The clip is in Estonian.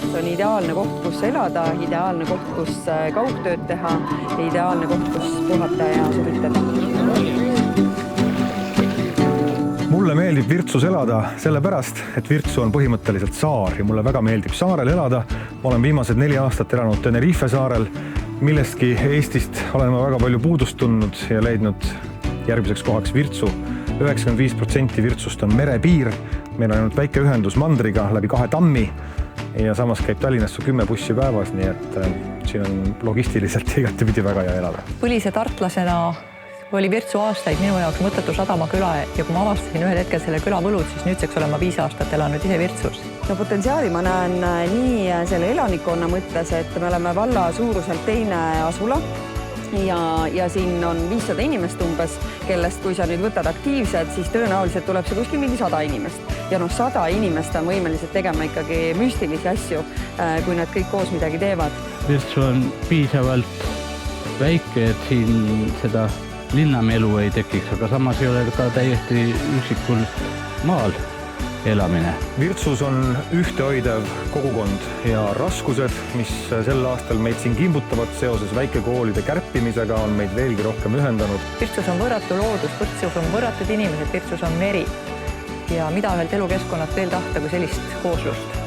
See on ideaalne koht, kus elada, ideaalne koht, kus kaugtööd teha, ideaalne koht, kus puhata ja suvitada. Mulle meeldib Virtsus elada sellepärast, et Virtsu on põhimõtteliselt saar ja mulle väga meeldib saarel elada. Ma olen viimased 4 aastat elanud Tenerife saarel. Millestki Eestist olen ma väga palju puudust tundnud ja leidnud järgmiseks kohaks Virtsu. 95% Virtsust on merepiir. Meil on ainult väike ühendus mandriga läbi 2 tammi ja samas käib Tallinnasse 10 bussi päevas, nii et siin on logistiliselt igatepidi väga hea elada. Põlise tartlasena oli Virtsu aastaid minu jaoks mõttetu sadamaküla ja kui ma avastasin ühel hetkel selle küla võlud, siis nüüdseks olen ma 5 aastat elanud ise Virtsus. No potentsiaali ma näen nii selle elanikkonna mõttes, et me oleme valla suuruselt teine asula ja siin on 500 inimest umbes, kellest kui sa nüüd võtad aktiivsed, siis tõenäoliselt tuleb see kuskil mingi 100 inimest. Ja 100 inimest on võimelised tegema ikkagi müstilisi asju, kui nad kõik koos midagi teevad. Virtsu on piisavalt väike, et siin seda linnamelu ei tekiks, aga samas ei ole ka täiesti üksikul maal elamine. Virtsus on ühtehoidev kogukond ja raskused, mis sel aastal meid siin kimbutavad seoses väikekoolide kärpimisega, on meid veelgi rohkem ühendanud. Virtsus on võrratu loodus, Virtsus on võrratud inimesed, Virtsus on meri ja mida ühelt elukeskkonnalt veel tahta kui sellist kooslust.